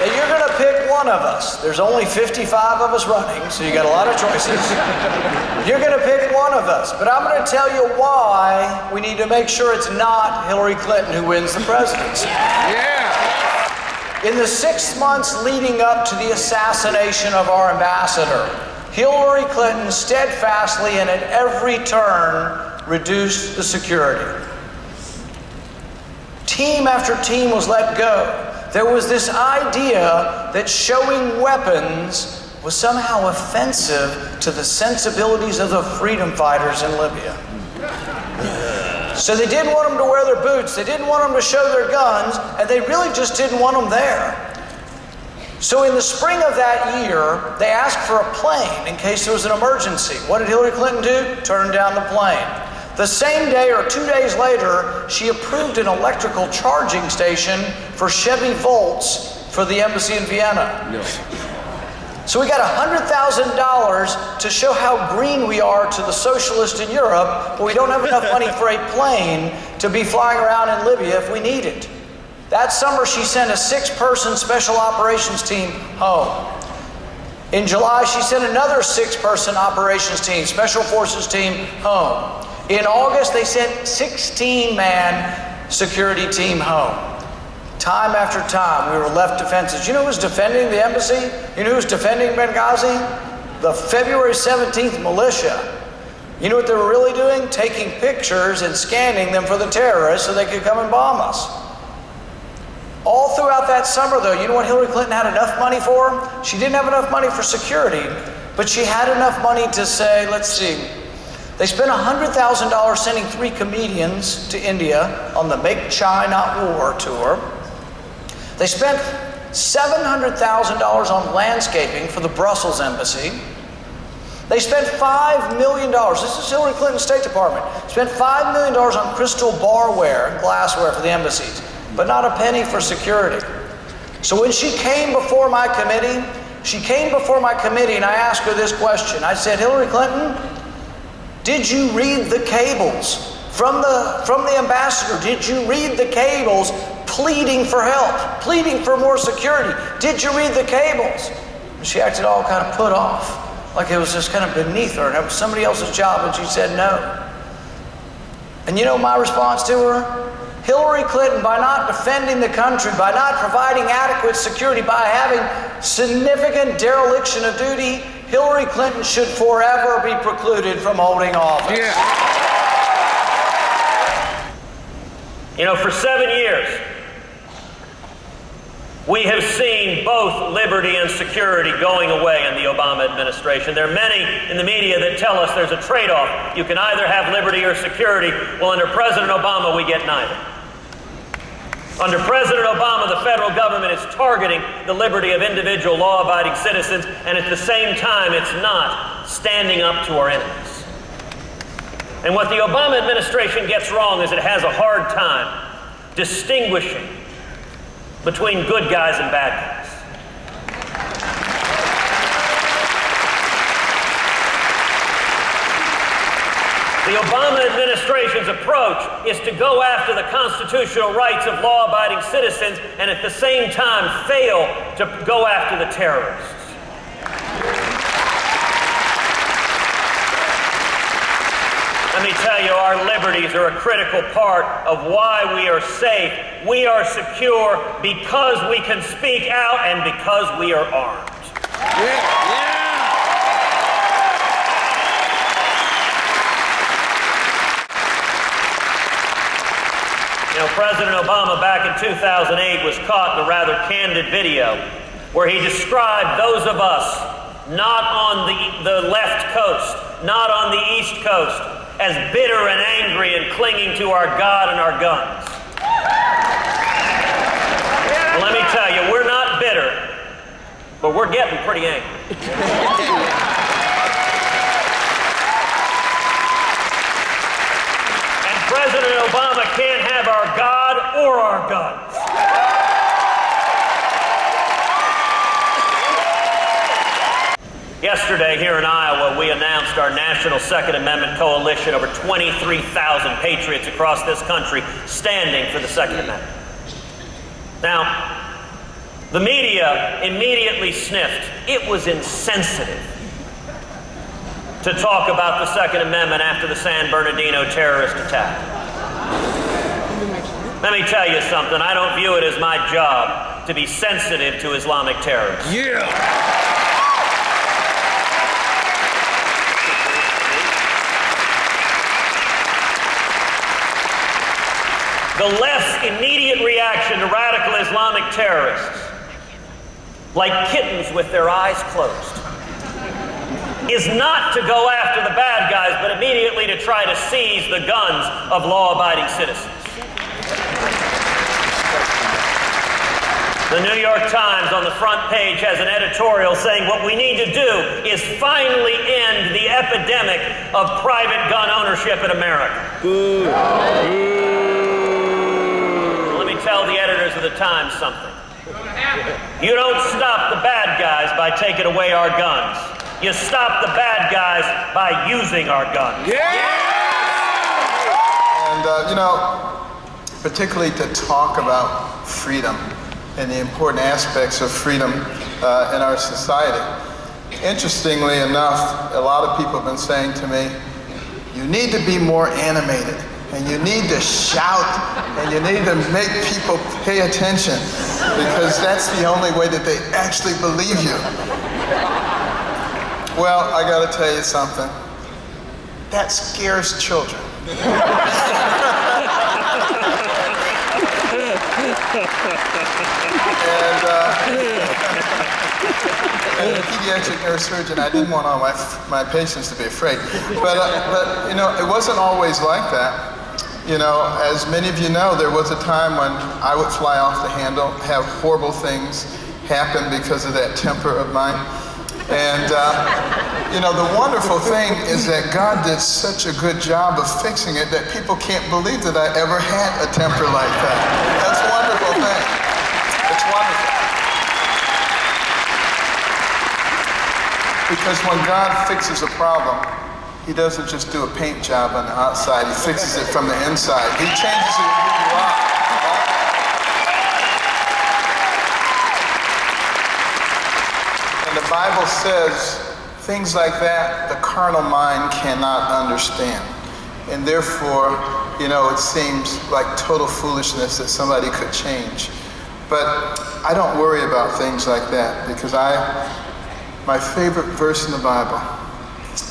And you're going to pick one of us. There's only 55 of us running, so you got a lot of choices. You're going to pick one of us. But I'm going to tell you why we need to make sure it's not Hillary Clinton who wins the presidency. Yeah. In the 6 months leading up to the assassination of our ambassador, Hillary Clinton steadfastly and at every turn reduced the security. Team after team was let go. There was this idea that showing weapons was somehow offensive to the sensibilities of the freedom fighters in Libya. So they didn't want them to wear their boots, they didn't want them to show their guns, and they really just didn't want them there. So in the spring of that year, they asked for a plane in case there was an emergency. What did Hillary Clinton do? Turn down the plane. The same day or 2 days later, she approved an electrical charging station for Chevy Volts for the embassy in Vienna. No. So we got $100,000 to show how green we are to the socialists in Europe, but we don't have enough money for a plane to be flying around in Libya if we need it. That summer, she sent a 6-person special operations team home. In July, she sent another 6-person operations team, special forces team, home. In August, they sent 16-man security team home. Time after time, we were left defenseless. You know who was defending the embassy? You know who was defending Benghazi? The February 17th militia. You know what they were really doing? Taking pictures and scanning them for the terrorists so they could come and bomb us. All throughout that summer, though, you know what Hillary Clinton had enough money for? She didn't have enough money for security, but she had enough money to say, let's see, they spent $100,000 sending 3 comedians to India on the Make China Not War tour. They spent $700,000 on landscaping for the Brussels embassy. They spent $5 million, this is Hillary Clinton's State Department, spent $5 million on crystal barware and glassware for the embassies, but not a penny for security. So when she came before my committee, and I asked her this question. I said, Hillary Clinton, did you read the cables from the ambassador? Did you read the cables pleading for help, pleading for more security? Did you read the cables? And she acted all kind of put off, like it was just kind of beneath her and it was somebody else's job, and she said no. And you know my response to her? Hillary Clinton, by not defending the country, by not providing adequate security, by having significant dereliction of duty, Hillary Clinton should forever be precluded from holding office. Yeah. You know, for 7 years, we have seen both liberty and security going away in the Obama administration. There are many in the media that tell us there's a trade-off. You can either have liberty or security. Well, under President Obama, we get neither. Under President Obama, the federal government is targeting the liberty of individual law-abiding citizens, and at the same time, it's not standing up to our enemies. And what the Obama administration gets wrong is it has a hard time distinguishing between good guys and bad guys. The Obama administration's approach is to go after the constitutional rights of law-abiding citizens and at the same time fail to go after the terrorists. Let me tell you, our liberties are a critical part of why we are safe. We are secure because we can speak out and because we are armed. Yeah. You know, President Obama back in 2008 was caught in a rather candid video where he described those of us not on the left coast, not on the East Coast, as bitter and angry and clinging to our God and our guns. Well, let me tell you, we're not bitter, but we're getting pretty angry. President Obama can't have our God or our guns. Yesterday, here in Iowa, we announced our National Second Amendment Coalition, over 23,000 patriots across this country standing for the Second Amendment. Now, The media immediately sniffed. It was insensitive to talk about the Second Amendment after the San Bernardino terrorist attack. Let me tell you something. I don't view it as my job to be sensitive to Islamic terrorists. Yeah. The left's immediate reaction to radical Islamic terrorists, like kittens with their eyes closed, is not to go after the bad guys, but immediately to try to seize the guns of law-abiding citizens. The New York Times on the front page has an editorial saying what we need to do is finally end the epidemic of private gun ownership in America. Let me tell the editors of the Times something. You don't stop the bad guys by taking away our guns. You stop the bad guys by using our guns. And, particularly to talk about freedom and the important aspects of freedom in our society. Interestingly enough, a lot of people have been saying to me, you need to be more animated, and you need to shout, and you need to make people pay attention, because that's the only way that they actually believe you. Well, I gotta tell you something. That scares children. And a pediatric neurosurgeon, I didn't want all my patients to be afraid. But it wasn't always like that. As many of you know, there was a time when I would fly off the handle, have horrible things happen because of that temper of mine. And, the wonderful thing is that God did such a good job of fixing it that people can't believe that I ever had a temper like that. That's a wonderful thing. It's wonderful. Because when God fixes a problem, He doesn't just do a paint job on the outside. He fixes it from the inside. He changes it who you are. And the Bible says things like that, the carnal mind cannot understand. And therefore, it seems like total foolishness that somebody could change. But I don't worry about things like that, because my favorite verse in the Bible,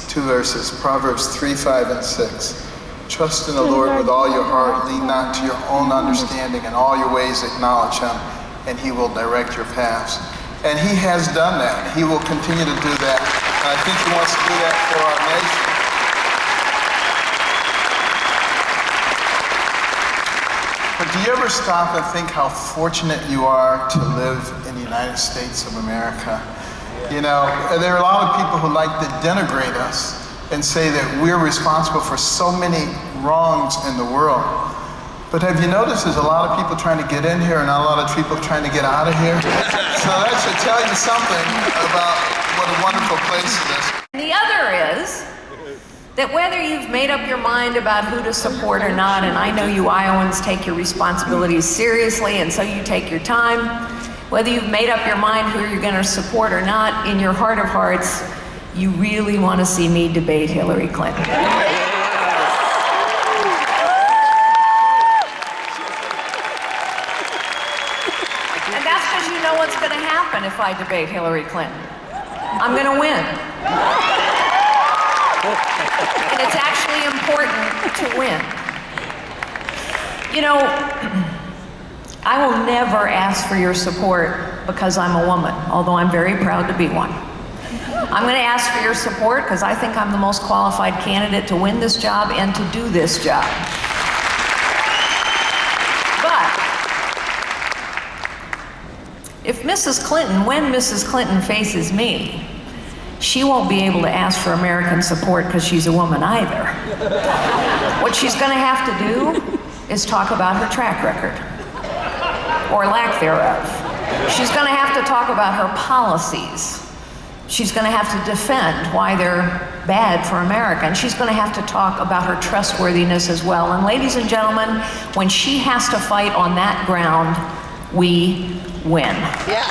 2 verses, Proverbs 3, 5, and 6. Trust in the Lord with all your heart, lean not to your own understanding, in all your ways acknowledge Him, and He will direct your paths. And He has done that. He will continue to do that. And I think He wants to do that for our nation. But do you ever stop and think how fortunate you are to live in the United States of America? There are a lot of people who like to denigrate us and say that we're responsible for so many wrongs in the world. But have you noticed there's a lot of people trying to get in here and not a lot of people trying to get out of here? So that should tell you something about what a wonderful place it is. The other is that whether you've made up your mind about who to support or not, and I know you Iowans take your responsibilities seriously, and so you take your time, whether you've made up your mind who you're going to support or not, in your heart of hearts, you really want to see me debate Hillary Clinton. And that's because you know what's going to happen if I debate Hillary Clinton. I'm going to win. And it's actually important to win. I will never ask for your support because I'm a woman, although I'm very proud to be one. I'm going to ask for your support because I think I'm the most qualified candidate to win this job and to do this job. But if when Mrs. Clinton faces me, she won't be able to ask for American support because she's a woman either. What she's going to have to do is talk about her track record, or lack thereof. She's going to have to talk about her policies. She's going to have to defend why they're bad for America. And she's going to have to talk about her trustworthiness as well. And ladies and gentlemen, when she has to fight on that ground, we win. Yeah.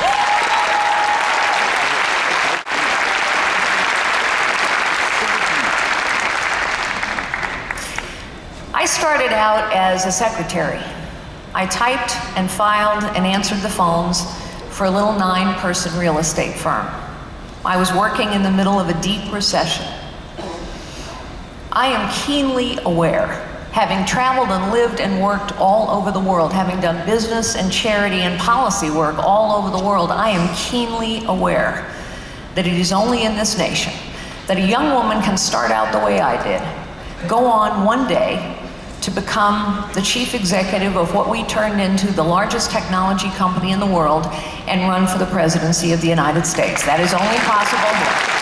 I started out as a secretary. I typed and filed and answered the phones for a little 9-person real estate firm. I was working in the middle of a deep recession. I am keenly aware, having traveled and lived and worked all over the world, having done business and charity and policy work all over the world, I am keenly aware that it is only in this nation that a young woman can start out the way I did, go on one day to become the chief executive of what we turned into the largest technology company in the world and run for the presidency of the United States. That is only possible here.